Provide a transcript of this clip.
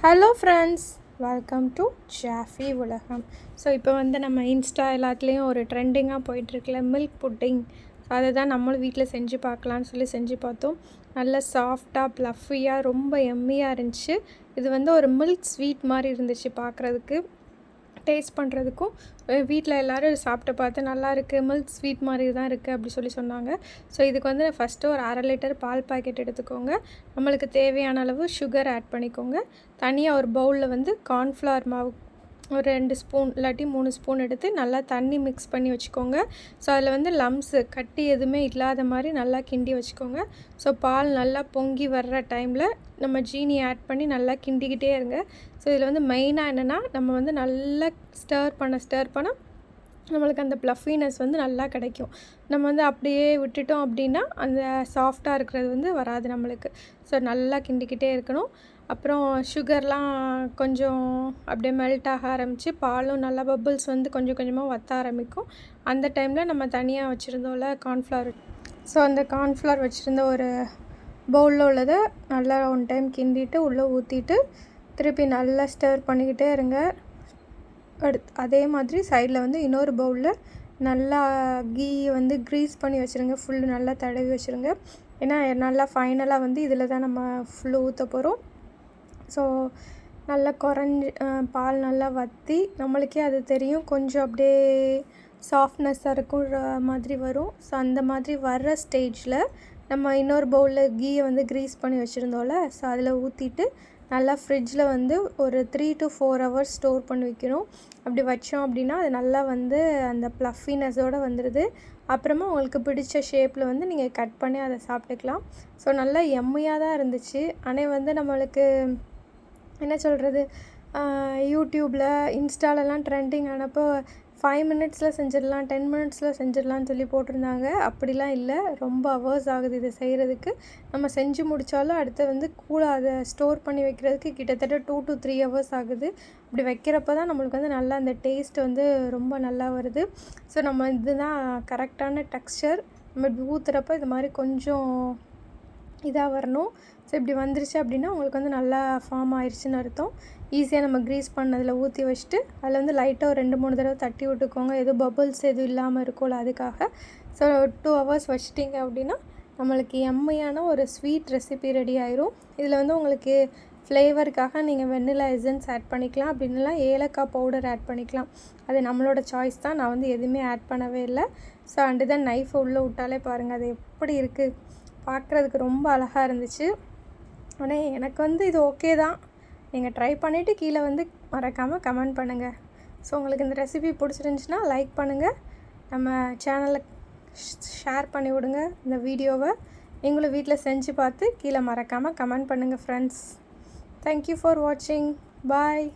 Hello friends, welcome to Jaffy உலகம். So இப்போ வந்து நம்ம இன்ஸ்டா எல்லாத்துலேயும் ஒரு ட்ரெண்டிங்காக போயிட்டுருக்குல மில்க் புட்டிங். ஸோ அதை தான் நம்மளும் வீட்டில் செஞ்சு பார்க்கலான்னு சொல்லி செஞ்சு பார்த்தோம். நல்ல சாஃப்டாக ப்ளஃபியாக ரொம்ப எம்மியாக இருந்துச்சு. இது வந்து ஒரு மில்க் ஸ்வீட் மாதிரி இருந்துச்சு பார்க்குறதுக்கு, டேஸ்ட் பண்ணுறதுக்கும். வீட்டில் எல்லோரும் சாப்பிட்டு பார்த்து நல்லாயிருக்கு, மில்க் ஸ்வீட் மாதிரி தான் இருக்குது அப்படி சொன்னாங்க. ஸோ இதுக்கு வந்து ஃபஸ்ட்டு ஒரு 1/2 லிட்டர் பால் பாக்கெட் எடுத்துக்கோங்க. நம்மளுக்கு தேவையான அளவு சுகர் ஆட் பண்ணிக்கோங்க. தனியாக ஒரு பவுலில் வந்து கார்ன்ஃப்ளவர் மாவு ஒரு 2 ஸ்பூன் இல்லாட்டி 3 ஸ்பூன் எடுத்து நல்லா தண்ணி மிக்ஸ் பண்ணி வச்சுக்கோங்க. ஸோ அதில் வந்து லம்ஸு கட்டி எதுவுமே இல்லாத மாதிரி நல்லா கிண்டி வச்சுக்கோங்க. ஸோ பால் நல்லா பொங்கி வர்ற டைமில் நம்ம ஜீனி ஆட் பண்ணி நல்லா கிண்டிக்கிட்டே இருங்க. ஸோ இதில் வந்து மெயினாக என்னென்னா, நம்ம வந்து நல்லா ஸ்டர் பண்ண நம்மளுக்கு அந்த ப்ளஃபினஸ் வந்து நல்லா கிடைக்கும். நம்ம வந்து அப்படியே விட்டுட்டோம் அப்படின்னா அந்த சாஃப்டாக இருக்கிறது வந்து வராது நம்மளுக்கு. ஸோ நல்லா கிண்டிக்கிட்டே இருக்கணும். அப்புறம் சுகர்லாம் கொஞ்சம் அப்படியே மெல்ட் ஆக ஆரம்பித்து பாலும் நல்லா பபிள்ஸ் வந்து கொஞ்சம் கொஞ்சமாக வற்ற ஆரம்பிக்கும். அந்த டைமில் நம்ம தனியாக வச்சுருந்தோம்ல கார்ன்ஃப்ளவர், ஸோ அந்த கார்ன்ஃப்ளவர் வச்சுருந்த ஒரு பவுலில் உள்ளதை நல்லா ஒன் டைம் கிண்டிட்டு உள்ளே ஊற்றிட்டு திருப்பி நல்லா ஸ்டர் பண்ணிக்கிட்டே இருங்க. அதே மாதிரி சைடில் வந்து இன்னொரு பவுலில் நல்லா கீ வந்து க்ரீஸ் பண்ணி வச்சுருங்க. ஃபுல்லு நல்லா தடவி வச்சுருங்க. ஏன்னா நல்லா ஃபைனலாக வந்து இதில் தான் நம்ம ஃபுல்லு ஊற்ற போகிறோம். ஸோ நல்லா பால் நல்லா வற்றி நம்மளுக்கே அது தெரியும், கொஞ்சம் அப்படியே சாஃப்ட்னஸ்ஸாக இருக்கிற மாதிரி வரும். ஸோ அந்த மாதிரி வர்ற ஸ்டேஜில் நம்ம இன்னொரு பவுலில் கீயை வந்து க்ரீஸ் பண்ணி வச்சுருந்தோம்ல, ஸோ அதில் ஊற்றிட்டு நல்லா ஃப்ரிட்ஜில் வந்து ஒரு 3 to 4 hours ஸ்டோர் பண்ணி வைக்கணும். அப்படி வச்சோம் அப்படின்னா அது நல்லா வந்து அந்த ப்ளஃபினஸோடு வந்துடுது. அப்புறமா உங்களுக்கு பிடிச்ச ஷேப்பில் வந்து நீங்கள் கட் பண்ணி அதை சாப்பிட்டுக்கலாம். ஸோ நல்லா எம்மியாக தான் இருந்துச்சு. ஆனால் வந்து நம்மளுக்கு என்ன சொல்கிறது, யூடியூப்பில் இன்ஸ்டாலெலாம் ட்ரெண்டிங் ஆனப்போ 5 மினிட்ஸில் செஞ்சிடலாம், 10 மினிட்ஸில் செஞ்சிடலான்னு சொல்லி போட்டிருந்தாங்க. அப்படிலாம் இல்லை, ரொம்ப ஹவர்ஸ் ஆகுது இதை செய்கிறதுக்கு. நம்ம செஞ்சு முடித்தாலும் அடுத்து வந்து அதை ஸ்டோர் பண்ணி வைக்கிறதுக்கு கிட்டத்தட்ட 2 to 3 hours ஆகுது. அப்படி வைக்கிறப்ப தான் நம்மளுக்கு வந்து நல்லா அந்த டேஸ்ட் வந்து ரொம்ப நல்லா வருது. ஸோ நம்ம இதுதான் கரெக்டான டெக்ஸ்சர். நம்ம இப்படி ஊற்றுறப்ப இது மாதிரி கொஞ்சம் இதாக வரணும். ஸோ இப்படி வந்துருச்சு அப்படின்னா உங்களுக்கு வந்து நல்லா ஃபார்ம் ஆயிடுச்சுன்னு அர்த்தம். ஈஸியாக நம்ம க்ரீஸ் பண்ணதில் ஊற்றி வச்சுட்டு அதில் வந்து லைட்டாக ஒரு 2-3 தடவை தட்டி விட்டுக்கோங்க, எதுவும் பபுள்ஸ் எதுவும் இல்லாமல் இருக்கும்ல அதுக்காக. ஸோ 2 hours வச்சிட்டிங்க அப்படின்னா நம்மளுக்கு எம்மையான ஒரு ஸ்வீட் ரெசிபி ரெடி ஆயிரும். இதில் வந்து உங்களுக்கு ஃப்ளேவருக்காக நீங்கள் வெண்ணிலா எசன்ஸ் ஆட் பண்ணிக்கலாம், அப்படின்னுலாம் ஏலக்காய் பவுடர் ஆட் பண்ணிக்கலாம். அது நம்மளோட சாய்ஸ் தான். நான் வந்து எதுவுமே ஆட் பண்ணவே இல்லை. ஸோ அண்டு தான் நைஃபை உள்ளே விட்டாலே பாருங்கள் அது எப்படி இருக்குது, பார்க்குறதுக்கு ரொம்ப அழகாக இருந்துச்சு. ஆனால் எனக்கு வந்து இது ஓகே தான். நீங்கள் ட்ரை பண்ணிவிட்டு கீழே வந்து மறக்காமல் கமெண்ட் பண்ணுங்கள். ஸோ உங்களுக்கு இந்த ரெசிபி பிடிச்சிருந்துச்சின்னா லைக் பண்ணுங்கள், நம்ம சேனலை ஷேர் பண்ணி விடுங்க இந்த வீடியோவை. நீங்களும் வீட்டில் செஞ்சு பார்த்து கீழே மறக்காமல் கமெண்ட் பண்ணுங்கள் ஃப்ரெண்ட்ஸ். தேங்க்யூ ஃபார் வாட்சிங். பாய்.